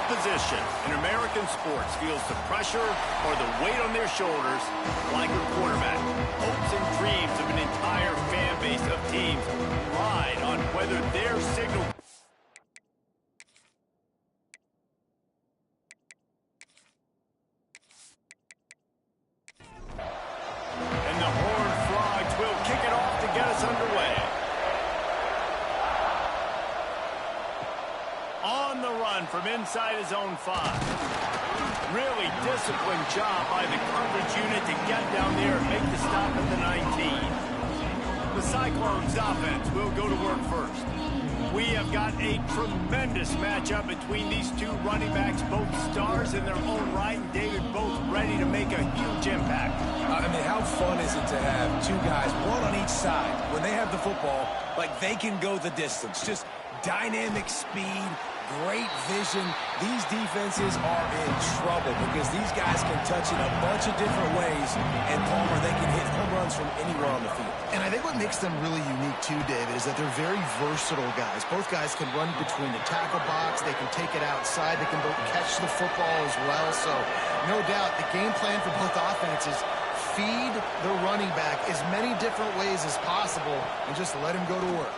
position in American sports feels the pressure or the weight on their shoulders like a quarterback. Hopes and dreams of an entire fan base of teams ride on whether their signal... And the Horned Frogs will kick it off to get us underway. On the run from inside his own 5. Really disciplined job by the coverage unit to get down there and make the stop at the 19. The Cyclones offense will go to work first. We have got a tremendous matchup between these two running backs, both stars in their own right, and David, both ready to make a huge impact. I mean, how fun is it to have two guys, one on each side, when they have the football, like they can go the distance. Just dynamic speed, great vision. These defenses are in trouble because these guys can touch it a bunch of different ways, and Palmer, they can hit home runs from anywhere on the field. And I think what makes them really unique too, David, is that they're very versatile guys. Both guys can run between the tackle box, they can take it outside, they can both catch the football as well. So no doubt the game plan for both offenses, feed the running back as many different ways as possible and just let him go to work.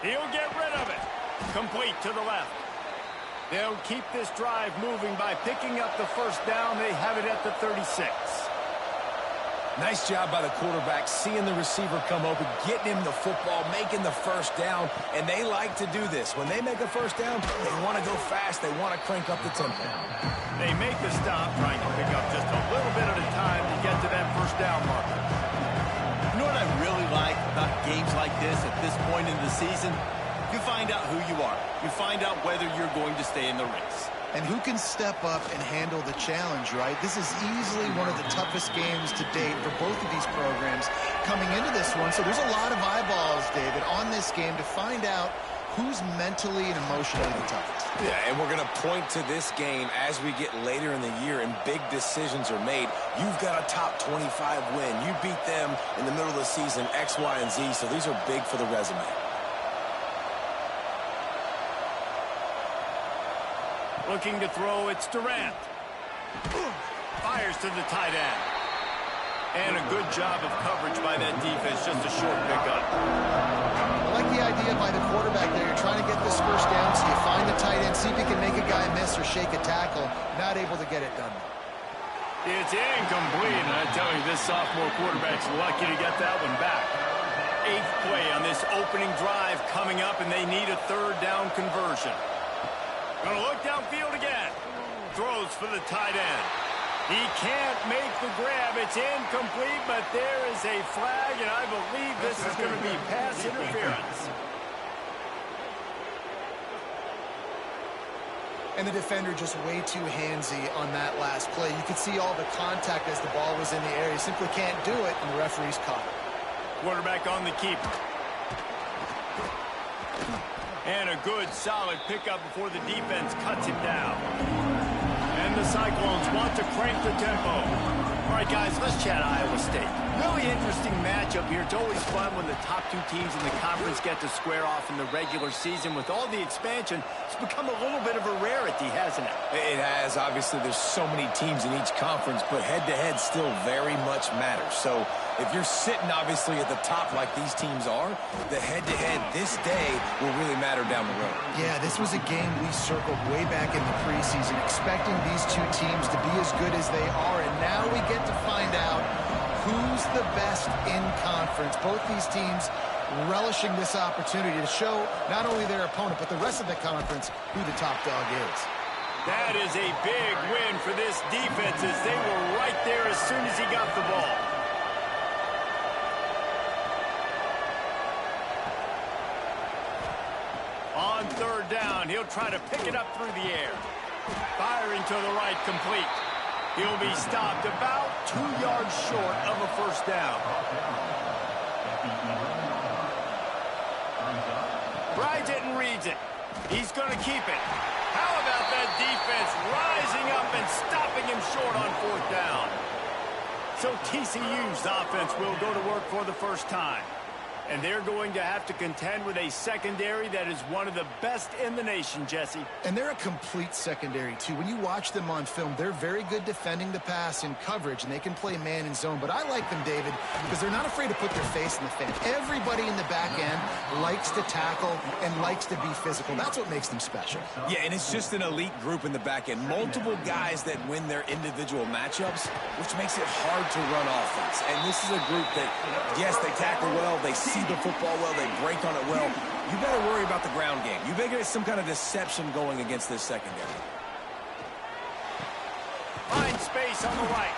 He'll get rid of it. Complete to the left. They'll keep this drive moving by picking up the first down. They have it at the 36. Nice job by the quarterback, seeing the receiver come open, getting him the football, making the first down, and they like to do this. When they make a first down, they want to go fast. They want to crank up the tempo. They make the stop, trying to pick up just a little bit at a time to get to that first down marker. You know what I really like about games like this at this point in the season? You find out who you are. You find out whether you're going to stay in the race. And who can step up and handle the challenge, right? This is easily one of the toughest games to date for both of these programs coming into this one. So there's a lot of eyeballs, David, on this game to find out who's mentally and emotionally the toughest. Yeah, and we're going to point to this game as we get later in the year and big decisions are made. You've got a top 25 win. You beat them in the middle of the season, X, Y, and Z. So these are big for the resume. Looking to throw, it's Durant. Fires to the tight end. And a good job of coverage by that defense, just a short pickup. I like the idea by the quarterback there. You're trying to get this first down, so you find the tight end, see if you can make a guy miss or shake a tackle. Not able to get it done. It's incomplete, and I tell you, this sophomore quarterback's lucky to get that one back. 8th play on this opening drive coming up, and they need a third down conversion. Gonna look downfield again. Throws for the tight end. He can't make the grab. It's incomplete, but there is a flag, and I believe this is going to be pass interference. And the defender just way too handsy on that last play. You could see all the contact as the ball was in the air. He simply can't do it, and the referee's caught it. Quarterback on the keeper. And a good, solid pickup before the defense cuts him down. And the Cyclones want to crank the tempo. All right, guys, let's chat Iowa State. Really interesting matchup here. It's always fun when the top two teams in the conference get to square off in the regular season. With all the expansion, it's become a little bit of a rarity, hasn't it? It has. Obviously, there's so many teams in each conference, but head-to-head still very much matters. So if you're sitting, obviously, at the top like these teams are, the head-to-head this day will really matter down the road. Yeah, this was a game we circled way back in the preseason, expecting these two teams to be as good as they are, and now we get to find out who's the best in conference. Both these teams relishing this opportunity to show not only their opponent, but the rest of the conference who the top dog is. That is a big win for this defense as they were right there as soon as he got the ball. On third down, he'll try to pick it up through the air. Firing to the right, complete. He'll be stopped about 2 yards short of a first down. Rides it and reads it. He's going to keep it. How about that defense rising up and stopping him short on fourth down? So TCU's offense will go to work for the first time. And they're going to have to contend with a secondary that is one of the best in the nation, Jesse. And they're a complete secondary, too. When you watch them on film, they're very good defending the pass in coverage, and they can play man and zone. But I like them, David, because they're not afraid to put their face in the fan. Everybody in the back end likes to tackle and likes to be physical. That's what makes them special. Yeah, and it's just an elite group in the back end. Multiple guys that win their individual matchups, which makes it hard to run offense. And this is a group that, yes, they tackle well, they see the football well, they break on it well. You better worry about the ground game. You better get some kind of deception going against this secondary. Find space on the right.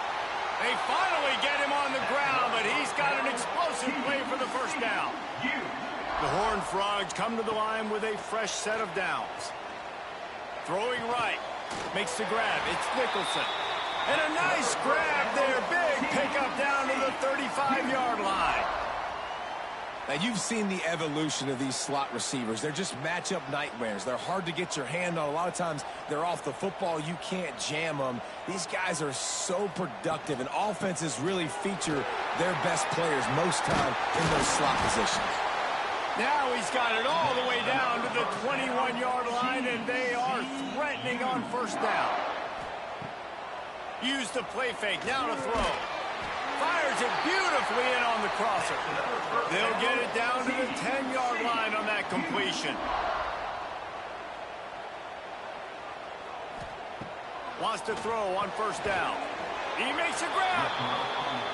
They finally get him on the ground, but he's got an explosive play for the first down. The Horned Frogs come to the line with a fresh set of downs. Throwing right. Makes the grab. It's Nicholson. And a nice grab there. Big pickup down to the 35-yard line. Now, you've seen the evolution of these slot receivers. They're just matchup nightmares. They're hard to get your hand on. A lot of times, they're off the football. You can't jam them. These guys are so productive, and offenses really feature their best players most time in those slot positions. Now he's got it all the way down to the 21-yard line, and they are threatening on first down. Use the play fake. Now to throw. Fires it beautifully in on the crosser. They'll get it down to the 10-yard line on that completion. Wants to throw on first down. He makes a grab.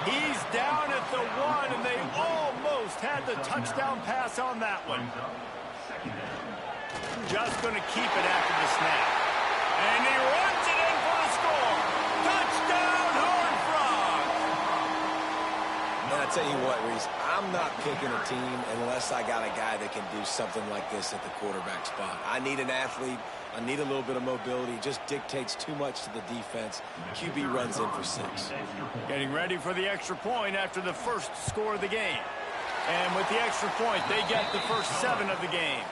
He's down at the 1, and they almost had the touchdown pass on that one. Just going to keep it after the snap. And he runs it in for the score. Touchdown, Horned Frogs! And I tell you what, Reese, I'm not picking a team unless I got a guy that can do something like this at the quarterback spot. I need an athlete. I need a little bit of mobility. It just dictates too much to the defense. QB runs in for 6. Getting ready for the extra point after the first score of the game. And with the extra point, they get the first 7 of the game.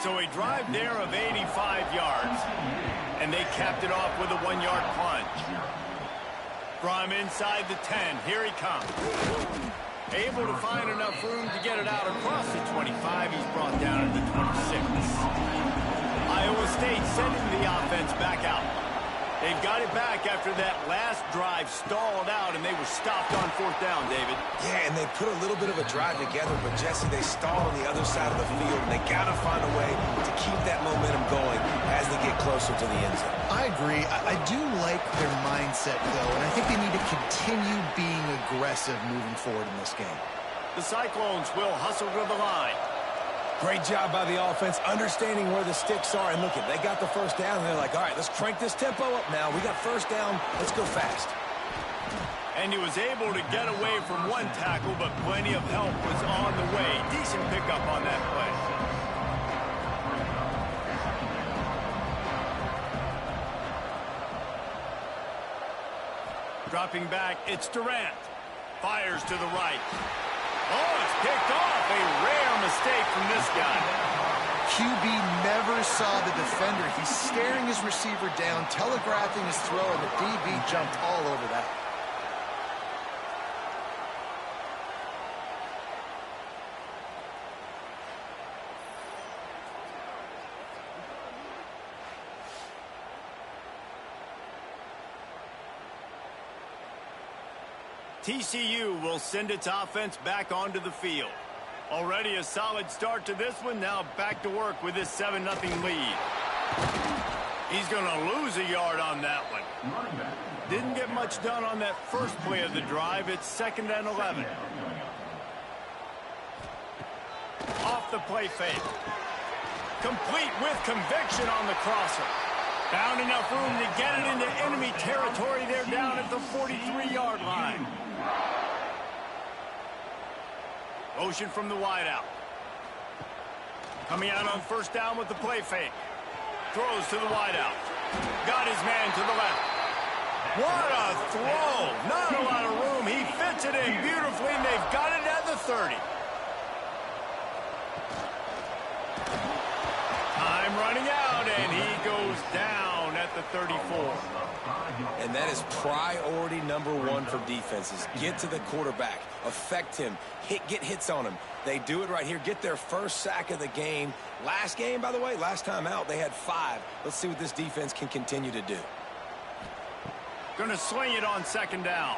So a drive there of 85 yards. And they capped it off with a 1-yard plunge. From inside the 10, here he comes. Able to find enough room to get it out across the 25. He's brought down to the 26. Iowa State sending the offense back out. They've got it back after that last drive stalled out, and they were stopped on fourth down, David. Yeah, and they put a little bit of a drive together, but, Jesse, they stall on the other side of the field, and they got to find a way to keep that momentum going as they get closer to the end zone. I agree. I do like their mindset, though, and I think they need to continue being aggressive moving forward in this game. The Cyclones will hustle to the line. Great job by the offense, understanding where the sticks are. And look, they got the first down, and they're like, all right, let's crank this tempo up now. We got first down. Let's go fast. And he was able to get away from one tackle, but plenty of help was on the way. Decent pickup on that play. Dropping back, it's Durant. Fires to the right. Oh, it's picked off. A rare mistake from this guy. QB never saw the defender. He's staring his receiver down, telegraphing his throw, and the DB jumped all over that. TCU will send its offense back onto the field. Already a solid start to this one. Now back to work with this 7-0 lead. He's going to lose a yard on that one. Didn't get much done on that first play of the drive. It's 2nd and 11. Off the play fake. Complete with conviction on the crosser. Found enough room to get it into enemy territory. They're down at the 43-yard line. Motion from the wideout. Coming out on first down with the play fake. Throws to the wideout. Got his man to the left. What a throw. Not a lot of room. He fits it in beautifully, and they've got it at the 30. Time running out, and he goes down at the 34. And that is priority number one for defenses. Get to the quarterback, affect him, get hits on him. They do it right here. Get their first sack of the game. Last game, by the way, last time out, they had 5. Let's see what this defense can continue to do. Going to swing it on second down.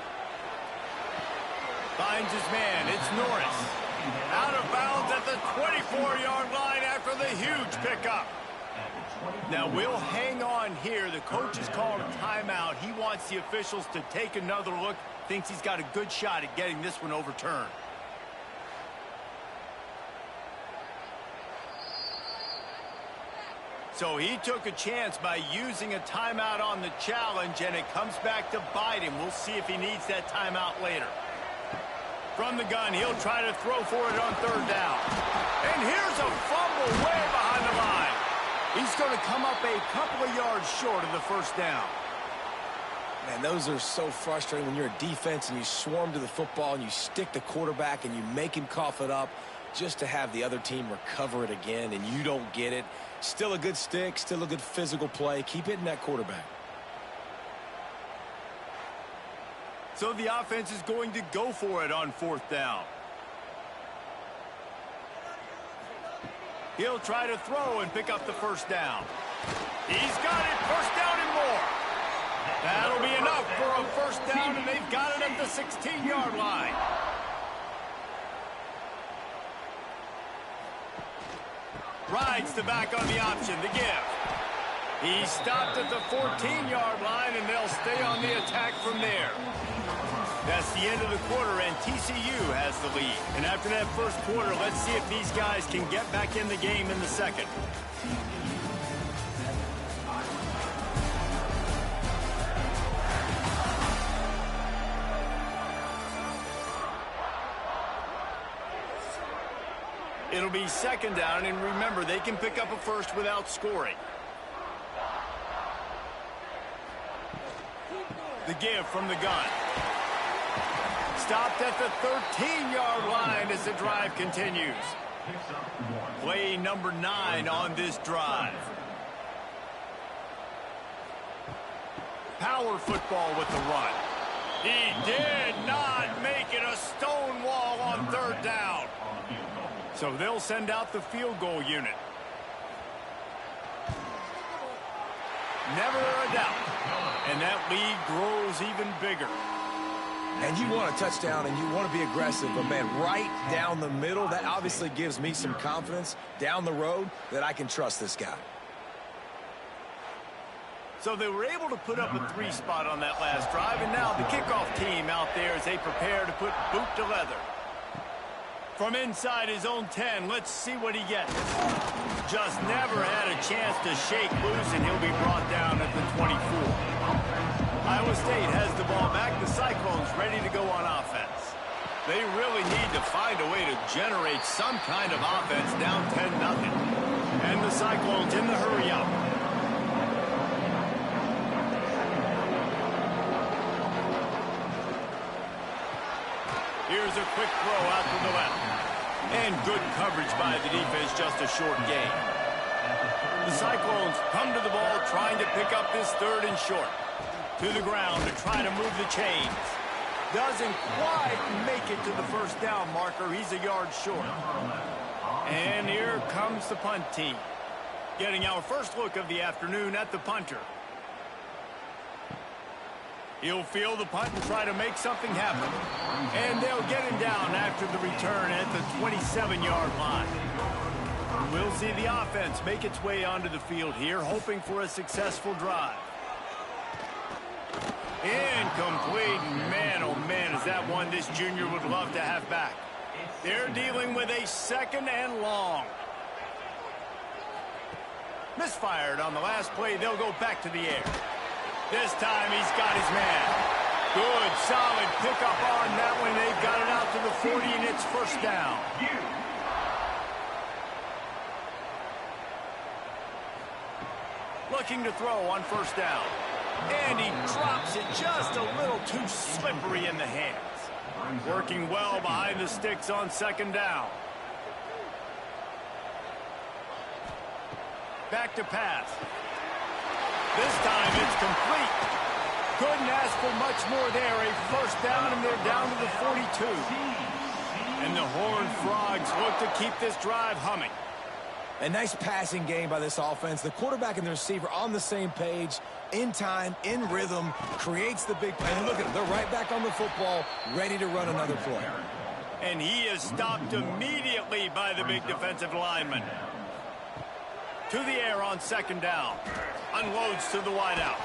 Finds his man. It's Norris. Out of bounds at the 24-yard line after the huge pickup. Now, we'll hang on here. The coach has called a timeout. He wants the officials to take another look. Thinks he's got a good shot at getting this one overturned. So he took a chance by using a timeout on the challenge, and it comes back to bite him. We'll see if he needs that timeout later. From the gun, he'll try to throw for it on third down. And here's a fumble way behind the line. He's going to come up a couple of yards short of the first down. Man, those are so frustrating when you're a defense and you swarm to the football and you stick the quarterback and you make him cough it up just to have the other team recover it again and you don't get it. Still a good stick, still a good physical play. Keep hitting that quarterback. So the offense is going to go for it on fourth down. He'll try to throw and pick up the first down. He's got it, first down and more. That'll be enough for a first down, and they've got it at the 16-yard line. Rides the back on the option, the give. He stopped at the 14-yard line, and they'll stay on the attack from there. That's the end of the quarter, and TCU has the lead. And after that first quarter, let's see if these guys can get back in the game in the second. It'll be second down, and remember, they can pick up a first without scoring. The give from the gun. Stopped at the 13-yard line as the drive continues. Play number 9 on this drive. Power football with the run. He did not make it a stone wall on third down. So they'll send out the field goal unit. Never a doubt. And that lead grows even bigger. And you want a touchdown and you want to be aggressive, but man, right down the middle, that obviously gives me some confidence down the road that I can trust this guy. So they were able to put up a 3 spot on that last drive, and now the kickoff team out there as they prepare to put boot to leather. From inside his own 10, let's see what he gets. Just never had a chance to shake loose, and he'll be brought down at the 24. Iowa State has the ball back. The Cyclones ready to go on offense. They really need to find a way to generate some kind of offense down 10-0. And the Cyclones in the hurry up. Here's a quick throw out to the left. And good coverage by the defense, just a short gain. The Cyclones come to the ball trying to pick up this third and short. To the ground to try to move the chains. Doesn't quite make it to the first down marker. He's a yard short. And here comes the punt team. Getting our first look of the afternoon at the punter. He'll field the punt and try to make something happen. And they'll get him down after the return at the 27-yard line. We'll see the offense make its way onto the field here, hoping for a successful drive. Incomplete. Man, oh man, is that one this junior would love to have back. They're dealing with a second and long. Misfired on the last play. They'll go back to the air. This time he's got his man. Good, solid pickup on that one. They've got it out to the 40, and it's first down. Looking to throw on first down. And he drops it just a little too slippery in the hands. Working well behind the sticks on second down. back to pass. This time it's complete. Couldn't ask for much more there. A first down, and they're down to the 42. And the Horned Frogs look to keep this drive humming. A nice passing game by this offense. The quarterback and the receiver on the same page, in time, in rhythm, creates the big play. And look at them. They're right back on the football, ready to run another play. And he is stopped immediately by the big defensive lineman. To the air on second down. Unloads to the wideout.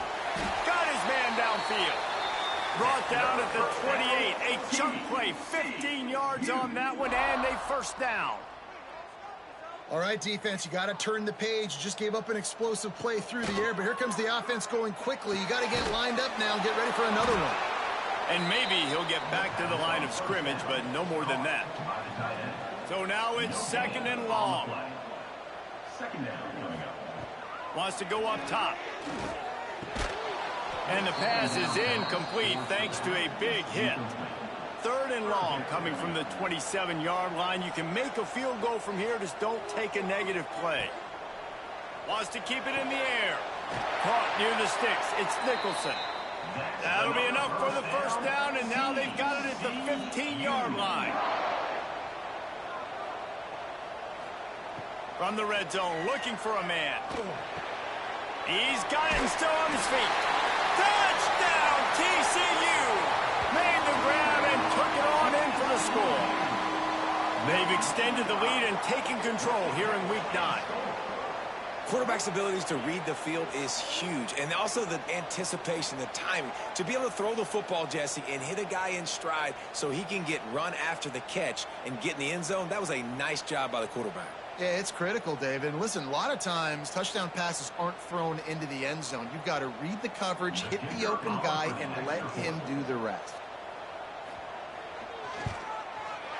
Got his man downfield. Brought down at the 28. A chunk play. 15 yards on that one, and a first down. All right, defense, you got to turn the page. You just gave up an explosive play through the air, but here comes the offense going quickly. You got to get lined up now and get ready for another one. And maybe he'll get back to the line of scrimmage, but no more than that. So now it's second and long. Wants to go up top. And the pass is incomplete thanks to a big hit. Third and long coming from the 27-yard line. You can make a field goal from here. Just don't take a negative play. Wants to keep it in the air. Caught near the sticks. It's Nicholson. That'll be enough for the first down, and now they've got it at the 15-yard line. From the red zone, looking for a man. He's got it and still on his feet. Touchdown, TCU! Made the grab and took it on in for the score. They've extended the lead and taken control here in Week 9. Quarterback's abilities to read the field is huge, and also the anticipation, the timing. To be able to throw the football, Jesse, and hit a guy in stride so he can get run after the catch and get in the end zone, that was a nice job by the quarterback. Yeah, it's critical, David. And listen, a lot of times touchdown passes aren't thrown into the end zone. You've got to read the coverage, hit the open guy, and let him do the rest.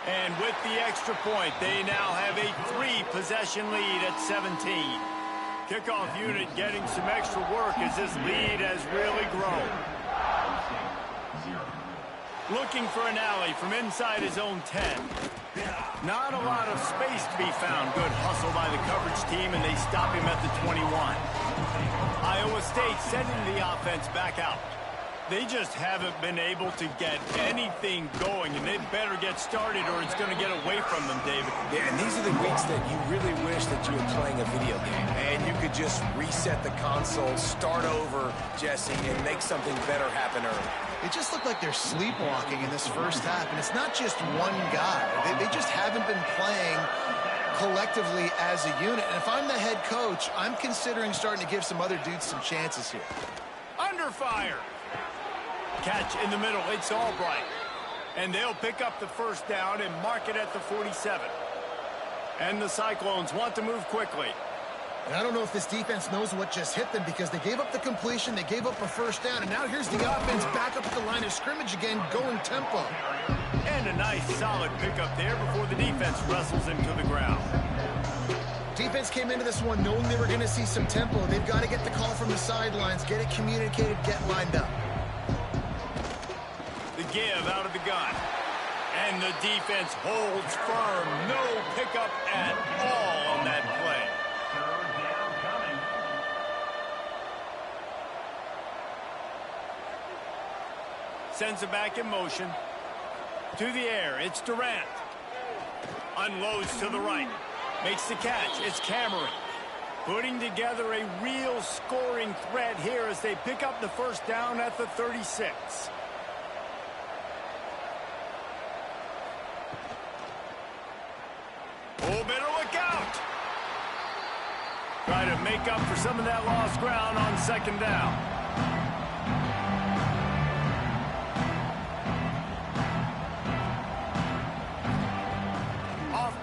And with the extra point, they now have a 3-possession lead at 17. Kickoff unit getting some extra work as this lead has really grown. Looking for an alley from inside his own 10. Not a lot of space to be found. Good hustle by the coverage team, and they stop him at the 21. Iowa State sending the offense back out. They just haven't been able to get anything going, and they better get started or it's going to get away from them, David. Yeah, and these are the weeks that you really wish that you were playing a video game, and you could just reset the console, start over, Jesse, and make something better happen early. It just looked like they're sleepwalking in this first half, and it's not just one guy. They just haven't been playing collectively as a unit. And if I'm the head coach, I'm considering starting to give some other dudes some chances here. Under fire. Catch in the middle. It's Albright. And they'll pick up the first down and mark it at the 47. And the Cyclones want to move quickly. And I don't know if this defense knows what just hit them because they gave up the completion, they gave up a first down, and now here's the offense back up at the line of scrimmage again, going tempo. And a nice solid pickup there before the defense wrestles him to the ground. Defense came into this one knowing they were going to see some tempo. They've got to get the call from the sidelines, get it communicated, get lined up. The give out of the gun. And the defense holds firm. No pickup at all on that play. Sends it back in motion. To the air, it's Durant. Unloads to the right. Makes the catch, it's Cameron. Putting together a real scoring threat here as they pick up the first down at the 36. Oh, better look out. Try to make up for some of that lost ground on second down.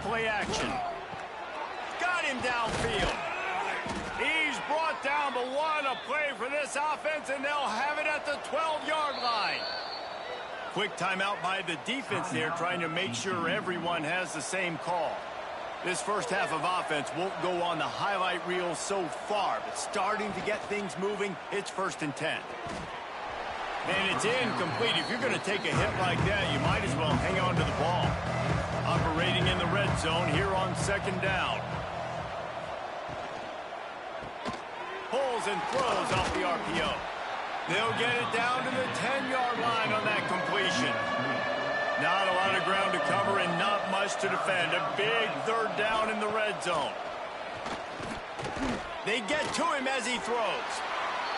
Play action. Got him downfield. He's brought down, but what a play for this offense, and they'll have it at the 12-yard line. Quick timeout by the defense there, trying to make sure everyone has the same call. This first half of offense won't go on the highlight reel so far, but starting to get things moving, it's 1st and 10. And it's incomplete. If you're going to take a hit like that, you might as well hang on to the ball. Operating in the red zone here on second down. rolls and throws off the RPO. They'll get it down to the 10-yard line on that completion. Not a lot of ground to cover and not much to defend. A big third down in the red zone. They get to him as he throws.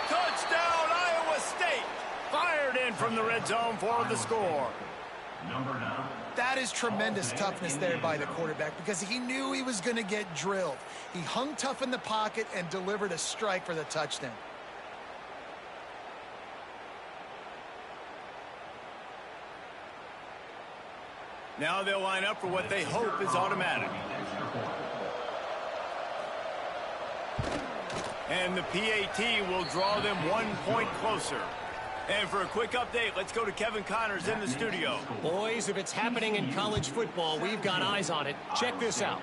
Touchdown, Iowa State. Fired in from the red zone for the score. That is tremendous toughness there by the quarterback because he knew he was going to get drilled. He hung tough in the pocket and delivered a strike for the touchdown. Now they'll line up for what they hope is automatic. And the PAT will draw them 1 point closer. And for a quick update, let's go to Kevin Connors in the studio. Boys, if it's happening in college football, we've got eyes on it. Check this out.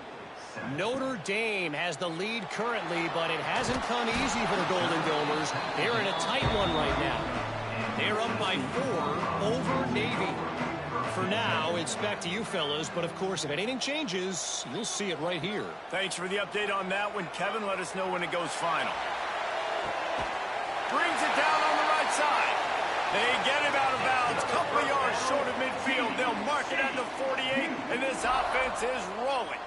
Notre Dame has the lead currently, but it hasn't come easy for the Golden Domers. They're in a tight one right now. They're up by 4 over Navy. For now, it's back to you fellas, but of course, if anything changes, you'll see it right here. Thanks for the update on that one, Kevin. Let us know when it goes final. Brings it down on the right side. They get him out of bounds, couple of yards short of midfield. They'll mark it at the 48, and this offense is rolling.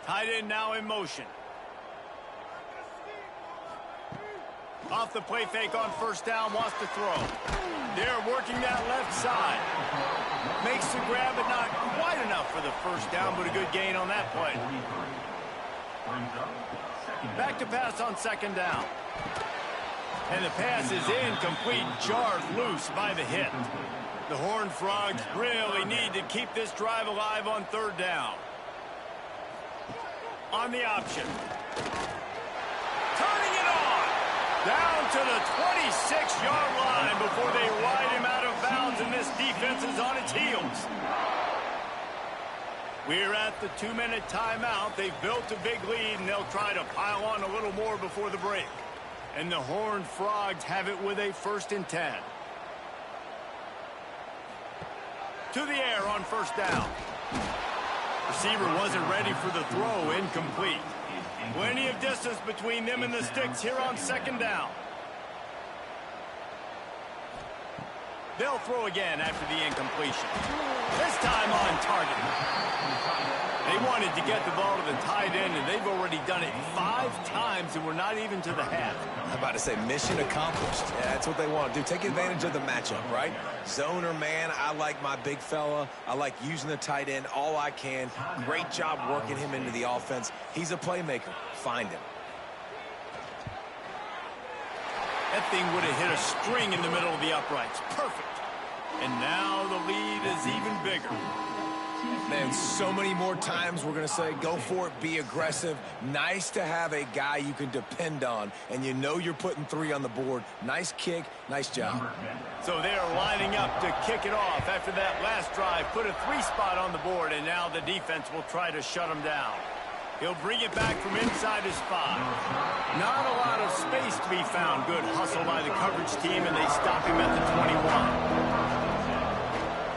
Tight end now in motion. Off the play fake on first down, wants to throw. They're working that left side. Makes the grab, but not quite enough for the first down, but a good gain on that play. Back to pass on second down. And the pass is incomplete, jarred loose by the hit. The Horned Frogs really need to keep this drive alive on third down. On the option. Turning it on. Down to the 26-yard line before they ride him out of bounds, and this defense is on its heels. We're at the 2-minute timeout. They've built a big lead, and they'll try to pile on a little more before the break. And the Horned Frogs have it with a 1st and 10. To the air on first down. Receiver wasn't ready for the throw, incomplete. Plenty of distance between them and the sticks here on second down. They'll throw again after the incompletion. This time on target. They wanted to get the ball to the tight end, and they've already done it 5 times, and we're not even to the half. I'm about to say mission accomplished. Yeah, that's what they want to do. Take advantage of the matchup, right? Zone or man, I like my big fella. I like using the tight end all I can. Great job working him into the offense. He's a playmaker. Find him. That thing would have hit a string in the middle of the uprights. Perfect. And now the lead is even bigger. Man, so many more times we're going to say, go for it, be aggressive. Nice to have a guy you can depend on, and you know you're putting 3 on the board. Nice kick, nice job. So they are lining up to kick it off after that last drive. Put a 3 spot on the board, and now the defense will try to shut him down. He'll bring it back from inside his 5. Not a lot of space to be found. Good hustle by the coverage team, and they stop him at the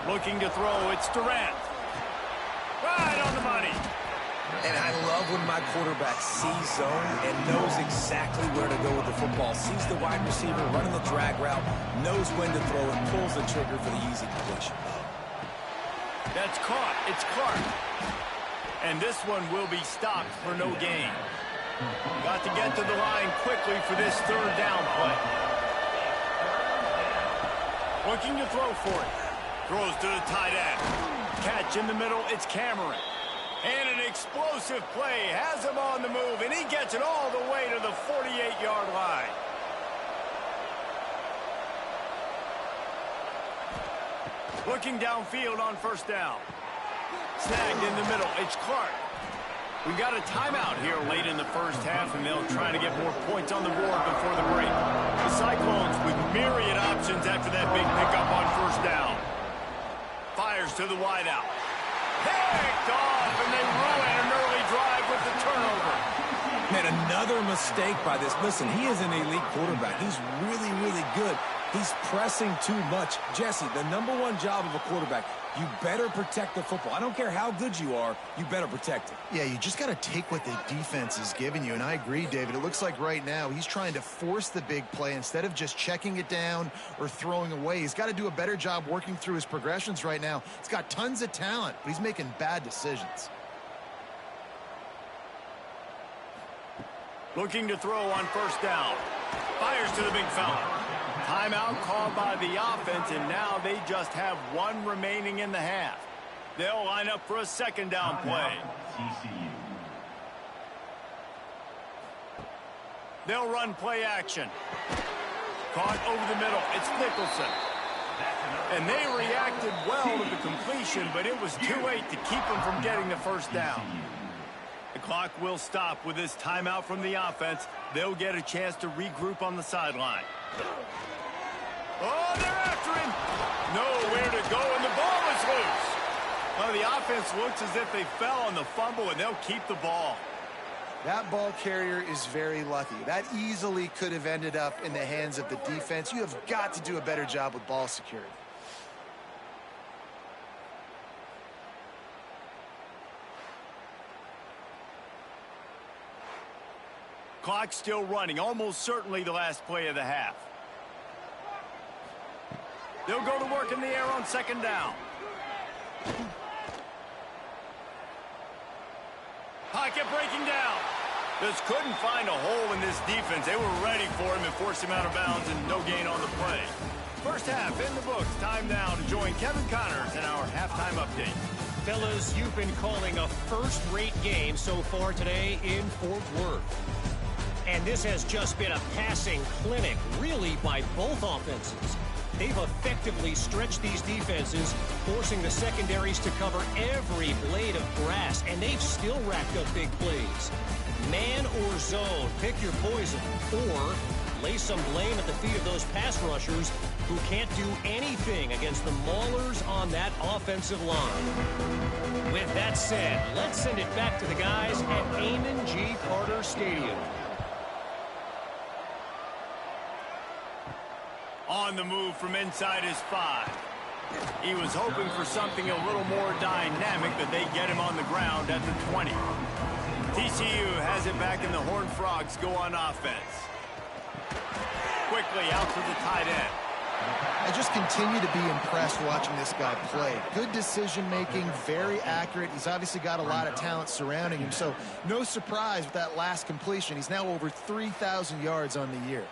21. Looking to throw, it's Durant. Right on the money. And I love when my quarterback sees zone and knows exactly where to go with the football. Sees the wide receiver running the drag route, knows when to throw it, pulls the trigger for the easy completion. That's caught. It's Clark. And this one will be stopped for no gain. Got to get to the line quickly for this third down play. Looking to throw for it. Throws to the tight end. Catch in the middle, it's Cameron. And an explosive play has him on the move, and he gets it all the way to the 48-yard line. Looking downfield on first down. Snagged in the middle, it's Clark. We've got a timeout here late in the first half, and they'll try to get more points on the board before the break. The Cyclones with myriad options after that big pickup on first down. Fires to the wideout. Picked off, and they ruin an early drive with the turnover. Man, another mistake by this. Listen, he is an elite quarterback. He's really, really good. He's pressing too much. Jesse, the #1 job of a quarterback, you better protect the football. I don't care how good you are, you better protect it. Yeah, you just got to take what the defense is giving you, and I agree, David. It looks like right now he's trying to force the big play instead of just checking it down or throwing away. He's got to do a better job working through his progressions right now. He's got tons of talent, but he's making bad decisions. Looking to throw on first down. Fires to the big fella. Timeout called by the offense, and now they just have one remaining in the half. They'll line up for a second down play. They'll run play action. Caught over the middle. It's Nicholson. And they reacted well to the completion, but it was too late to keep them from getting the first down. The clock will stop with this timeout from the offense. They'll get a chance to regroup on the sideline. Oh, they're after him. Nowhere to go, and the ball is loose. Well, the offense looks as if they fell on the fumble, and they'll keep the ball. That ball carrier is very lucky. That easily could have ended up in the hands of the defense. You have got to do a better job with ball security. Clock still running, almost certainly the last play of the half. They'll go to work in the air on second down. Pocket breaking down. Just couldn't find a hole in this defense. They were ready for him and forced him out of bounds, and no gain on the play. First half in the books. Time now to join Kevin Connors in our halftime update. Fellas, you've been calling a first-rate game so far today in Fort Worth. And this has just been a passing clinic, really, by both offenses. They've effectively stretched these defenses, forcing the secondaries to cover every blade of grass, and they've still racked up big plays. Man or zone, pick your poison, or lay some blame at the feet of those pass rushers who can't do anything against the maulers on that offensive line. With that said, let's send it back to the guys at Amon G. Carter Stadium. On the move from inside his 5. He was hoping for something a little more dynamic, but they get him on the ground at the 20. TCU has it back, and the Horned Frogs go on offense. Quickly out to the tight end. I just continue to be impressed watching this guy play. Good decision-making, very accurate. He's obviously got a lot of talent surrounding him, so no surprise with that last completion. He's now over 3,000 yards on the year.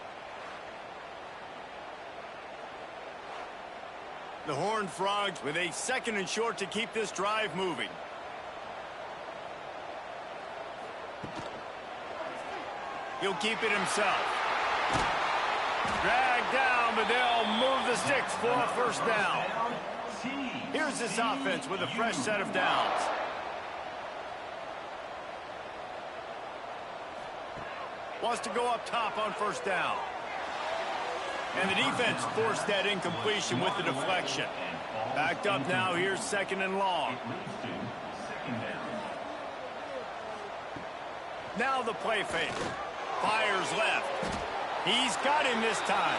The Horned Frogs with a second and short to keep this drive moving. He'll keep it himself. Dragged down, but they'll move the sticks for a first down. Here's this offense with a fresh set of downs. Wants to go up top on first down. And the defense forced that incompletion with the deflection. Backed up now, here's second and long. Now the play fake. Fires left. He's got him this time.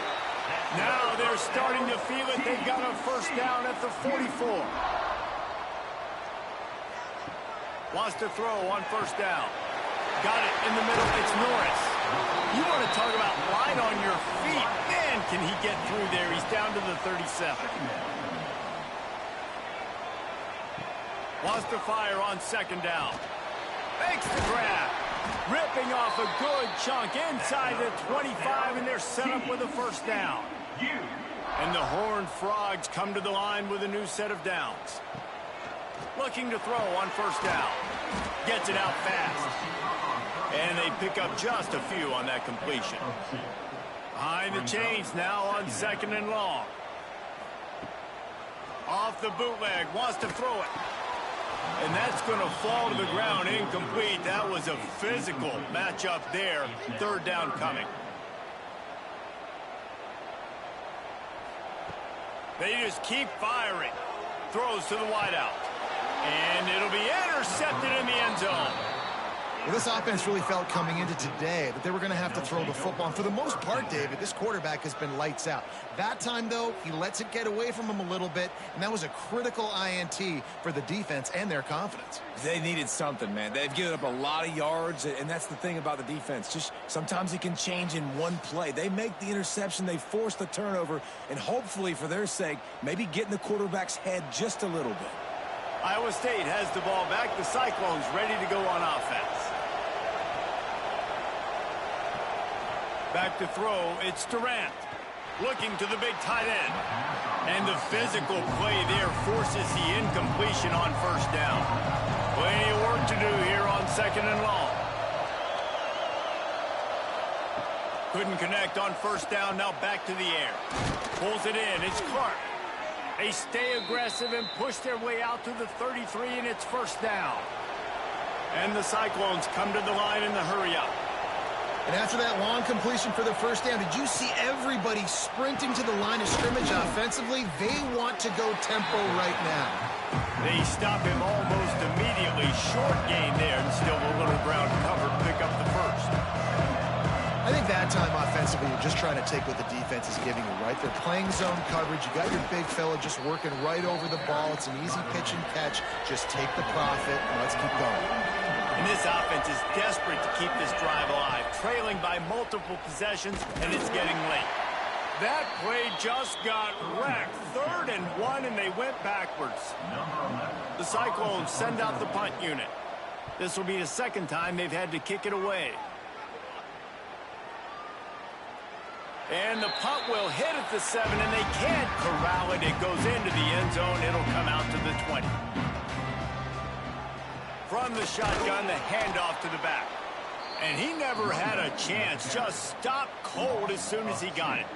Now they're starting to feel it. They've got a first down at the 44. Wants to throw on first down. Got it in the middle. It's Norris. You want to talk about light on your feet. Man, can he get through there. He's down to the 37. Wants to fire on second down. Makes the grab. Ripping off a good chunk inside the 25, and they're set up with a first down. And the Horned Frogs come to the line with a new set of downs. Looking to throw on first down. Gets it out fast. And they pick up just a few on that completion. Behind the chains now on second and long. Off the bootleg, wants to throw it. And that's going to fall to the ground, incomplete. That was a physical matchup there. Third down coming. They just keep firing. Throws to the wideout. And it'll be intercepted in the end zone. Well, this offense really felt coming into today that they were going to have to throw the football. And for the most part, David, this quarterback has been lights out. That time, though, he lets it get away from him a little bit, and that was a critical INT for the defense and their confidence. They needed something, man. They've given up a lot of yards, and that's the thing about the defense. Just sometimes it can change in one play. They make the interception, they force the turnover, and hopefully, for their sake, maybe get in the quarterback's head just a little bit. Iowa State has the ball back. The Cyclones ready to go on offense. Back to throw, it's Durant. Looking to the big tight end. And the physical play there forces the incompletion on first down. Plenty of work to do here on 2nd and long. Couldn't connect on first down, now back to the air. Pulls it in, it's Clark. They stay aggressive and push their way out to the 33, and it's first down. And the Cyclones come to the line in the hurry-up. And after that long completion for the first down, did you see everybody sprinting to the line of scrimmage offensively? They want to go tempo right now. They stop him almost immediately. Short gain there, and still a little ground cover to pick up the first. I think that time offensively, you're just trying to take what the defense is giving you, right? They're playing zone coverage. You got your big fella just working right over the ball. It's an easy pitch and catch. Just take the profit, and let's keep going. And this offense is desperate to keep this drive alive, trailing by multiple possessions, and it's getting late. That play just got wrecked. 3rd and 1, and they went backwards. The Cyclones send out the punt unit. This will be the second time they've had to kick it away. And the punt will hit at the 7, and they can't corral it. It goes into the end zone. It'll come out to the 20. From the shotgun, the handoff to the back. And he never had a chance. Just stopped cold as soon as he got it.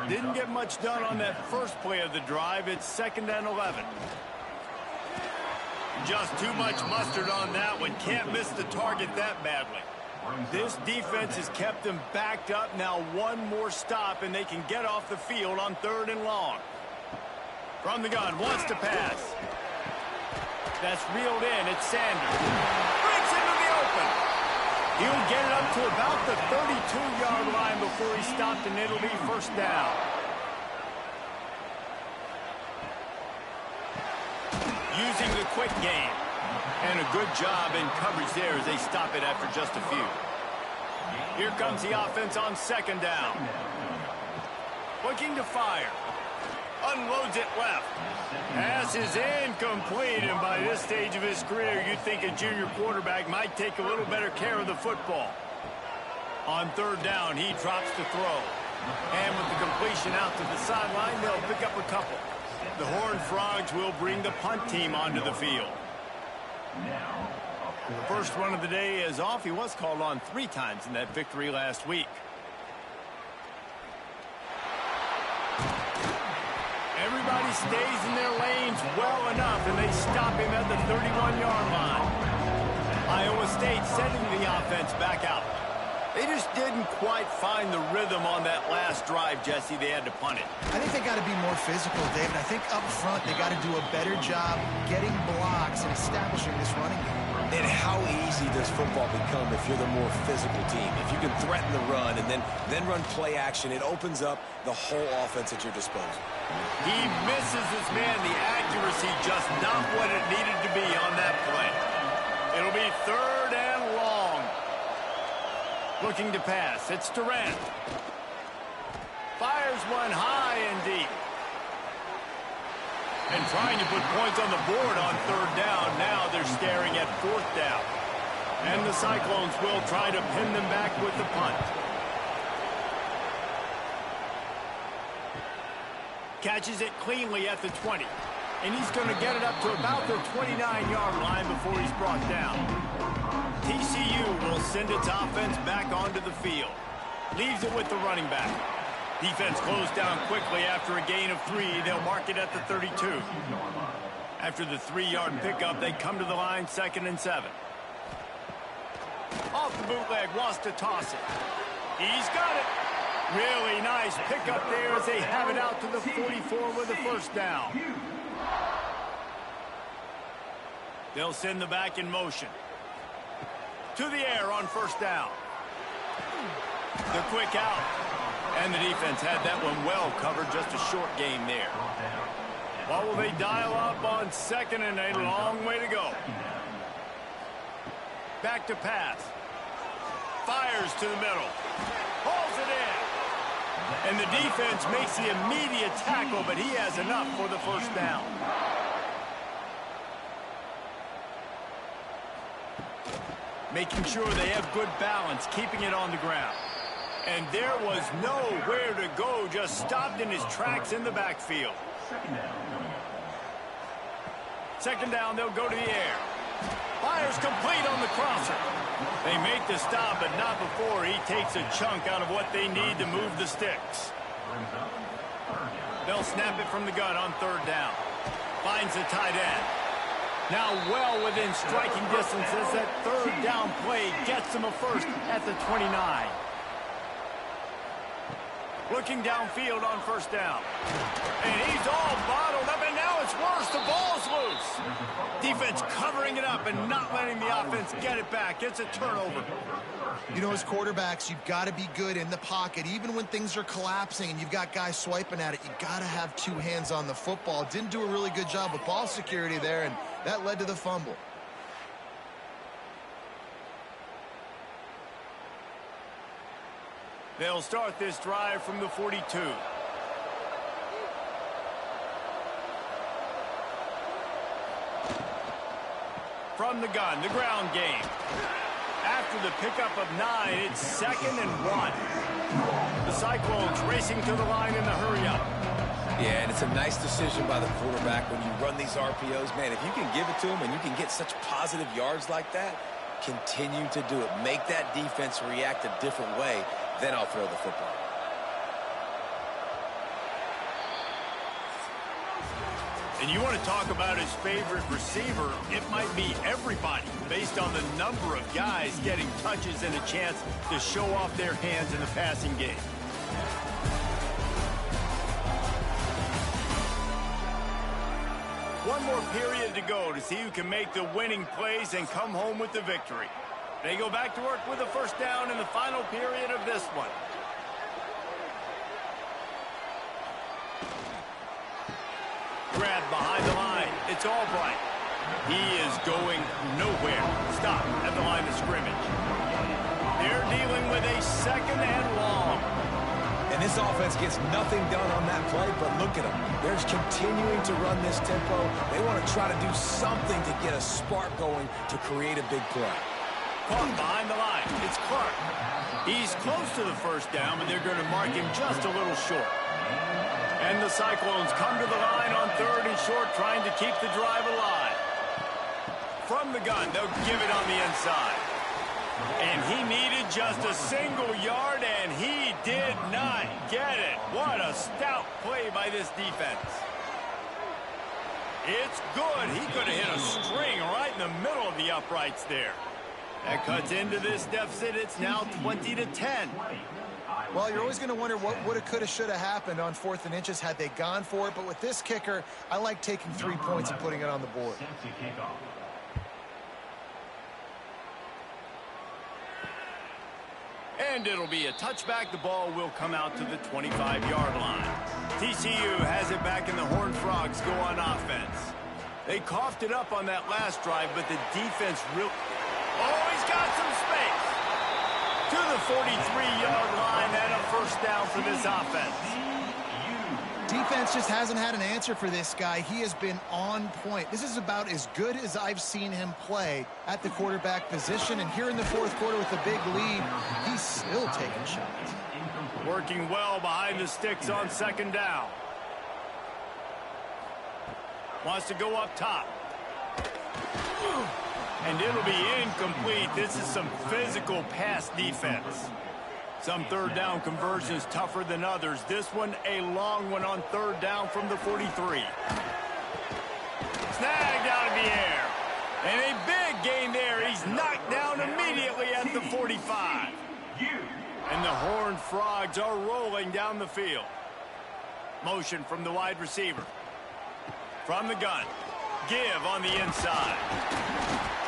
Didn't get much done on that first play of the drive. It's 2nd and 11. Just too much mustard on that one. Can't miss the target that badly. This defense has kept them backed up. Now one more stop, and they can get off the field on 3rd and long. From the gun, wants to pass. That's reeled in. It's Sanders. Breaks into the open. He'll get it up to about the 32-yard line before he stopped, and it'll be first down. Using the quick game. And a good job in coverage there as they stop it after just a few. Here comes the offense on 2nd down. Looking to fire. Unloads it left. Pass is incomplete, and by this stage of his career, you'd think a junior quarterback might take a little better care of the football. On 3rd down, he drops the throw. And with the completion out to the sideline, they'll pick up a couple. The Horned Frogs will bring the punt team onto the field. First one of the day is off. He was called on 3 times in that victory last week. Everybody stays in their lanes well enough, and they stop him at the 31-yard line. Iowa State sending the offense back out. They just didn't quite find the rhythm on that last drive, Jesse. They had to punt it. I think they got to be more physical, David. I think up front they got to do a better job getting blocks and establishing this running game. And how easy does football become if you're the more physical team? If you can threaten the run and then run play action, it opens up the whole offense at your disposal. He misses his man. The accuracy just not what it needed to be on that play. It'll be 3rd and long. Looking to pass. It's Durant. Fires one high and deep. And trying to put points on the board on 3rd down. Now they're staring at 4th down. And the Cyclones will try to pin them back with the punt. Catches it cleanly at the 20. And he's going to get it up to about the 29-yard line before he's brought down. TCU will send its offense back onto the field. Leaves it with the running back. Defense closed down quickly after a gain of 3. They'll mark it at the 32. After the 3-yard pickup, they come to the line 2nd and 7. Off the bootleg, wants to toss it. He's got it. Really nice pickup there as they have it out to the 44 with a first down. They'll send the back in motion. to the air on first down. The quick out. And the defense had that one well covered, just a short game there. What will they dial up on second and a long way to go? Back to pass. Fires to the middle. Hauls it in. And the defense makes the immediate tackle, but he has enough for the first down. Making sure they have good balance, keeping it on the ground. And there was nowhere to go, just stopped in his tracks in the backfield. Second down, they'll go to the air. Fires complete on the crosser. They make the stop, but not before he takes a chunk out of what they need to move the sticks. They'll snap it from the gun on third down. Finds the tight end. Now well within striking distances. That third down play gets them a first at the 29. Looking downfield on first down. And he's all bottled up, and now it's worse. The ball's loose. Defense covering it up and not letting the offense get it back. It's a turnover. You know, as quarterbacks, you've got to be good in the pocket. Even when things are collapsing and you've got guys swiping at it, you've got to have two hands on the football. Didn't do a really good job with ball security there, and that led to the fumble. They'll start this drive from the 42. From the gun, the ground game. After the pickup of 9, it's 2nd and 1. The Cyclones racing to the line in the hurry-up. Yeah, and it's a nice decision by the quarterback when you run these RPOs. Man, if you can give it to him and you can get such positive yards like that, continue to do it. Make that defense react a different way. Then I'll throw the football. And you want to talk about his favorite receiver, it might be everybody, based on the number of guys getting touches and a chance to show off their hands in the passing game. One more period to go to see who can make the winning plays and come home with the victory. They go back to work with a first down in the final period of this one. Grab behind the line. It's Albright. He is going nowhere. Stop at the line of scrimmage. They're dealing with a 2nd and long. And this offense gets nothing done on that play, but look at them. They're just continuing to run this tempo. They want to try to do something to get a spark going to create a big play. Caught behind the line. It's Clark. He's close to the first down, but they're going to mark him just a little short. And the Cyclones come to the line on 3rd and short, trying to keep the drive alive. From the gun, they'll give it on the inside. And he needed just a single yard, and he did not get it. What a stout play by this defense. It's good. He could have hit a string right in the middle of the uprights there. That cuts into this deficit. It's now 20-10. Well, you're always going to wonder what woulda, coulda, shoulda happened on 4th and inches had they gone for it. But with this kicker, I like taking 3 points and putting it on the board. And it'll be a touchback. The ball will come out to the 25-yard line. TCU has it back, and the Horned Frogs go on offense. They coughed it up on that last drive, but the defense really... Oh, he's got some space. To the 43-yard line and a first down for this offense. Defense just hasn't had an answer for this guy. He has been on point. This is about as good as I've seen him play at the quarterback position. And here in the 4th quarter with a big lead, he's still taking shots. Working well behind the sticks on 2nd down. Wants to go up top. And it'll be incomplete. This is some physical pass defense. Some 3rd down conversions tougher than others. This one, a long one on 3rd down from the 43. Snagged out of the air. And a big gain there. He's knocked down immediately at the 45. And the Horned Frogs are rolling down the field. Motion from the wide receiver. From the gun. Give on the inside.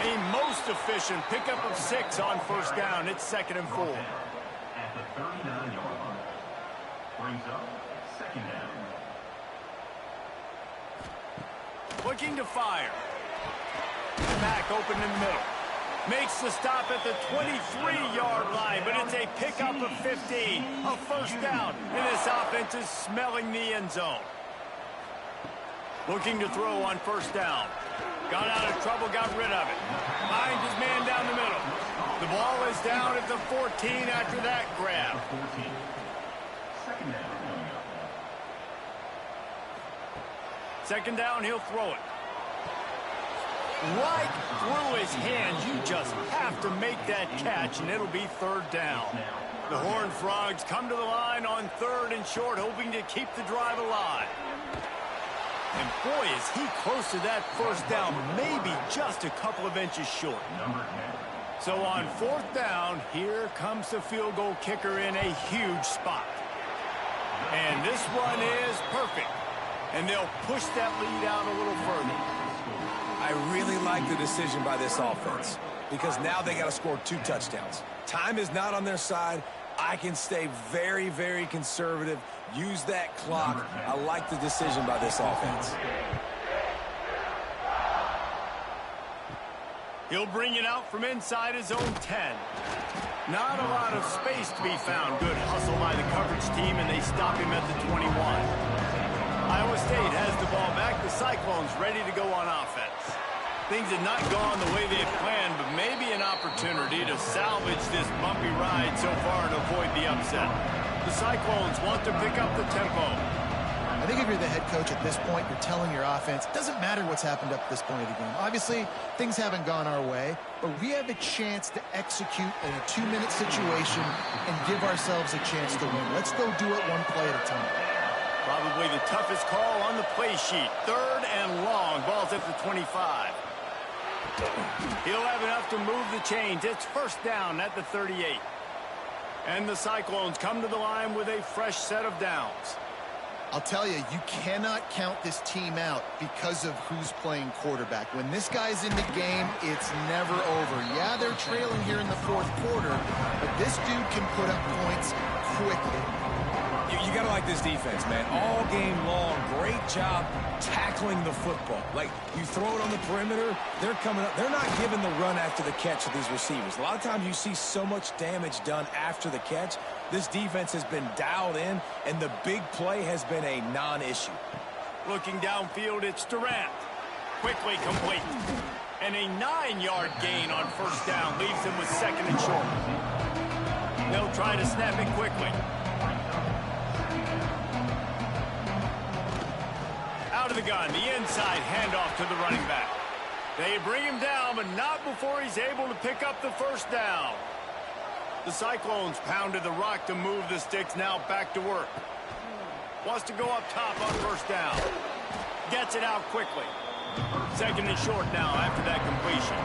A most efficient pickup of 6 on first down. It's 2nd and 4. At the 39-yard line. Brings up 2nd down. Looking to fire. Back open in the middle. Makes the stop at the 23-yard line, but it's a pickup of 15. A first down, and this offense is smelling the end zone. Looking to throw on first down. Got out of trouble, got rid of it. Finds his man down the middle. The ball is down at the 14 after that grab. 14. 2nd down. 2nd down, he'll throw it. Right through his hands. You just have to make that catch, and it'll be 3rd down. The Horned Frogs come to the line on 3rd and short, hoping to keep the drive alive. And boy, is he close to that first down, maybe just a couple of inches short. So on 4th down, here comes the field goal kicker in a huge spot. And this one is perfect. And they'll push that lead out a little further. I really like the decision by this offense because now they got to score 2 touchdowns. Time is not on their side. I can stay very, very conservative. Use that clock. I like the decision by this offense. He'll bring it out from inside his own 10. Not a lot of space to be found. Good hustle by the coverage team, and they stop him at the 21. Iowa State has the ball back. The Cyclones ready to go on offense. Things have not gone the way they had planned, but maybe an opportunity to salvage this bumpy ride so far and avoid the upset. The Cyclones want to pick up the tempo. I think if you're the head coach at this point, you're telling your offense, it doesn't matter what's happened up to this point of the game. Obviously, things haven't gone our way, but we have a chance to execute in a 2-minute situation and give ourselves a chance to win. Let's go do it one play at a time. Probably the toughest call on the play sheet. 3rd and long. Ball's at the 25. He'll have enough to move the chains. It's first down at the 38. And the Cyclones come to the line with a fresh set of downs. I'll tell you, you cannot count this team out because of who's playing quarterback. When this guy's in the game, it's never over. Yeah, they're trailing here in the 4th quarter, but this dude can put up points quickly. You got to like this defense, man. All game long, great job tackling the football. Like, you throw it on the perimeter, they're coming up. They're not giving the run after the catch to these receivers. A lot of times you see so much damage done after the catch. This defense has been dialed in, and the big play has been a non-issue. Looking downfield, it's Durant. Quickly complete. And a 9-yard gain on first down leaves him with 2nd and short. They'll try to snap it quickly. Out of the gun, the inside handoff to the running back. They bring him down, but not before he's able to pick up the first down. The Cyclones pounded the rock to move the sticks, now back to work. Wants to go up top on first down. Gets it out quickly. 2nd and short now after that completion.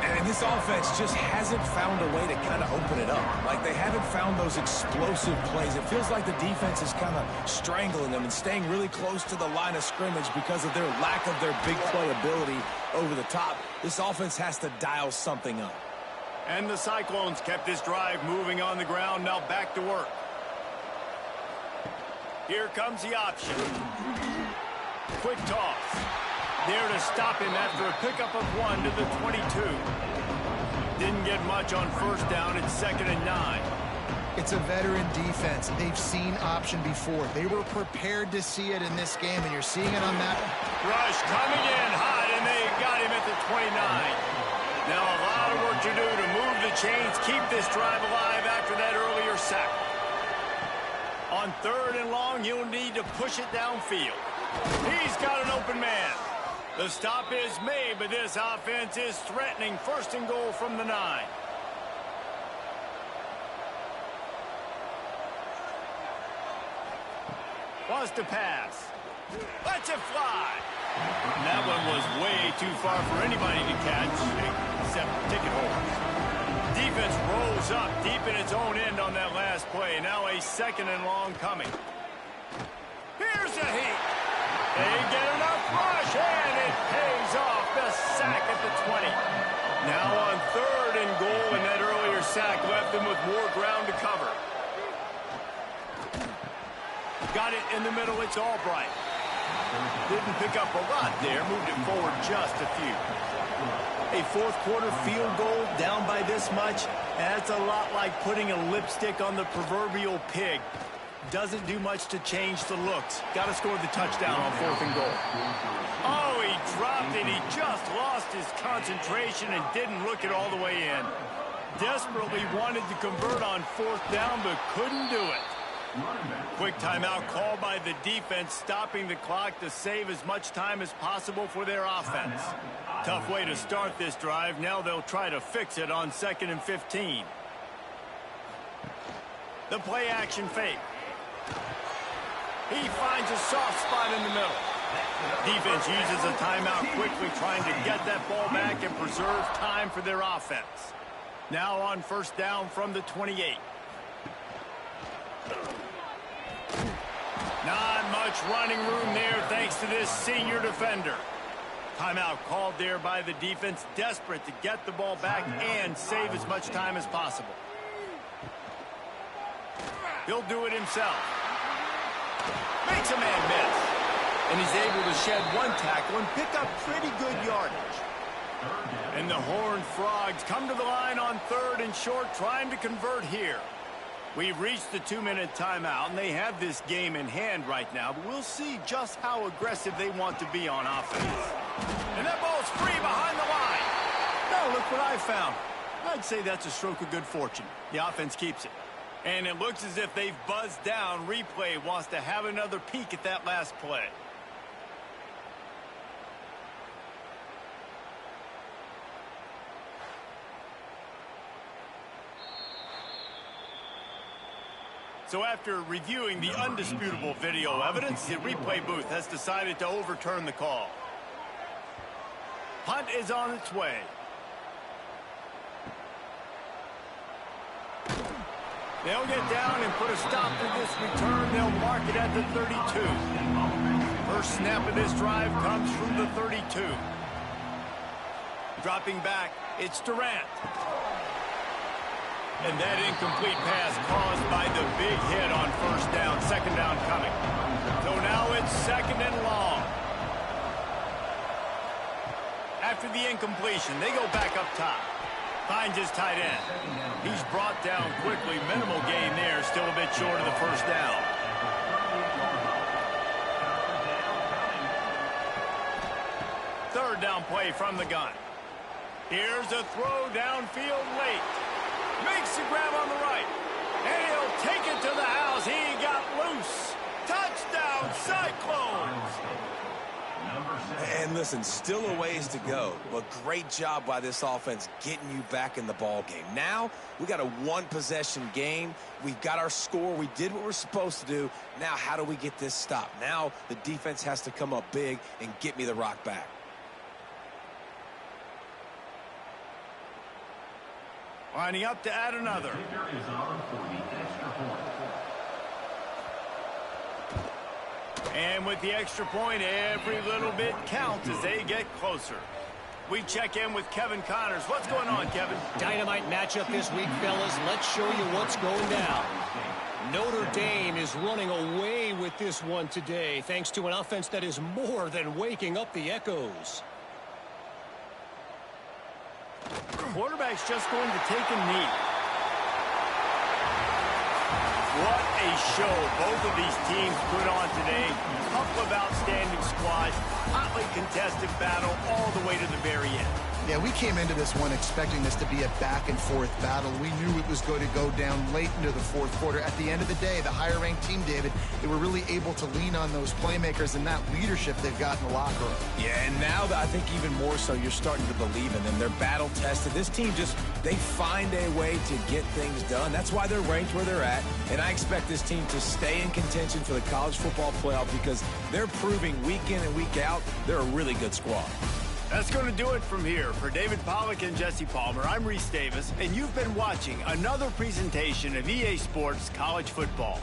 And this offense just hasn't found a way to kind of open it up. Like, they haven't found those explosive plays. It feels like the defense is kind of strangling them and staying really close to the line of scrimmage because of their lack of their big play ability over the top. This offense has to dial something up. And the Cyclones kept this drive moving on the ground, now back to work. Here comes the option. Quick toss. There to stop him after a pickup of 1 to the 22. Didn't get much on first down. It's 2nd and 9. It's a veteran defense. They've seen option before. They were prepared to see it in this game, and you're seeing it on that. Rush coming in hot, and they got him at the 29. Now a lot of work to do to move the chains, keep this drive alive after that earlier sack. On 3rd and long, he'll need to push it downfield. He's got an open man. The stop is made, but this offense is threatening 1st and goal from the 9. Wants to pass. Lets it fly. And that one was way too far for anybody to catch, except ticket holders. Defense rolls up deep in its own end on that last play. Now a 2nd and long coming. Here's a heat. They get enough rush, and it pays off. The sack at the 20. Now on 3rd and goal, and that earlier sack left them with more ground to cover. Got it in the middle. It's Albright. Didn't pick up a lot there. Moved it forward just a few. A fourth quarter field goal down by this much. That's a lot like putting a lipstick on the proverbial pig. Doesn't do much to change the looks. Got to score the touchdown on 4th and goal. Oh, he dropped it. He just lost his concentration and didn't look it all the way in. Desperately wanted to convert on 4th down, but couldn't do it. Quick timeout called by the defense, stopping the clock to save as much time as possible for their offense. Tough way to start this drive. Now they'll try to fix it on 2nd and 15. The play action fake. He finds a soft spot in the middle. Defense uses a timeout quickly, trying to get that ball back and preserve time for their offense. Now on 1st down from the 28. Not much running room there thanks to this senior defender. Timeout called there by the defense, desperate to get the ball back and save as much time as possible. He'll do it himself. Makes a man miss. And he's able to shed one tackle and pick up pretty good yardage. And the Horned Frogs come to the line on 3rd and short, trying to convert here. We've reached the 2-minute timeout, and they have this game in hand right now, but we'll see just how aggressive they want to be on offense. And that ball's free behind the line. Now look what I found. I'd say that's a stroke of good fortune. The offense keeps it. And it looks as if they've buzzed down. Replay wants to have another peek at that last play. So after reviewing the undisputable video evidence, the replay booth has decided to overturn the call. Punt is on its way. They'll get down and put a stop to this return. They'll mark it at the 32. First snap of this drive comes from the 32. Dropping back, it's Durant. And that incomplete pass caused by the big hit on 1st down. 2nd down coming. So now it's 2nd and long. After the incompletion, they go back up top. Finds his tight end. He's brought down quickly. Minimal gain there. Still a bit short of the 1st down. Third down play from the gun. Here's a throw downfield late. Makes the grab on the right. And he'll take it to the house. He got loose. Touchdown, Cyclones. And listen, still a ways to go, but great job by this offense getting you back in the ball game. Now, we got a one-possession game. We've got our score. We did what we're supposed to do. Now, how do we get this stopped? Now, the defense has to come up big and get me the rock back. Lining up to add another. And with the extra point, every little bit counts as they get closer. We check in with Kevin Connors. What's going on, Kevin? Dynamite matchup this week, fellas. Let's show you what's going down. Notre Dame is running away with this one today, thanks to an offense that is more than waking up the echoes. Quarterback's just going to take a knee. What a show both of these teams put on today. Couple of outstanding squads, hotly contested battle all the way to the very end. Yeah, we came into this one expecting this to be a back-and-forth battle. We knew it was going to go down late into the 4th quarter. At the end of the day, the higher-ranked team, David, they were really able to lean on those playmakers and that leadership they've got in the locker room. Yeah, and now I think even more so, you're starting to believe in them. They're battle-tested. This team they find a way to get things done. That's why they're ranked where they're at. And I expect this team to stay in contention for the college football playoff because they're proving week in and week out they're a really good squad. That's going to do it from here. For David Pollack and Jesse Palmer, I'm Reese Davis, and you've been watching another presentation of EA Sports College Football.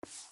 it.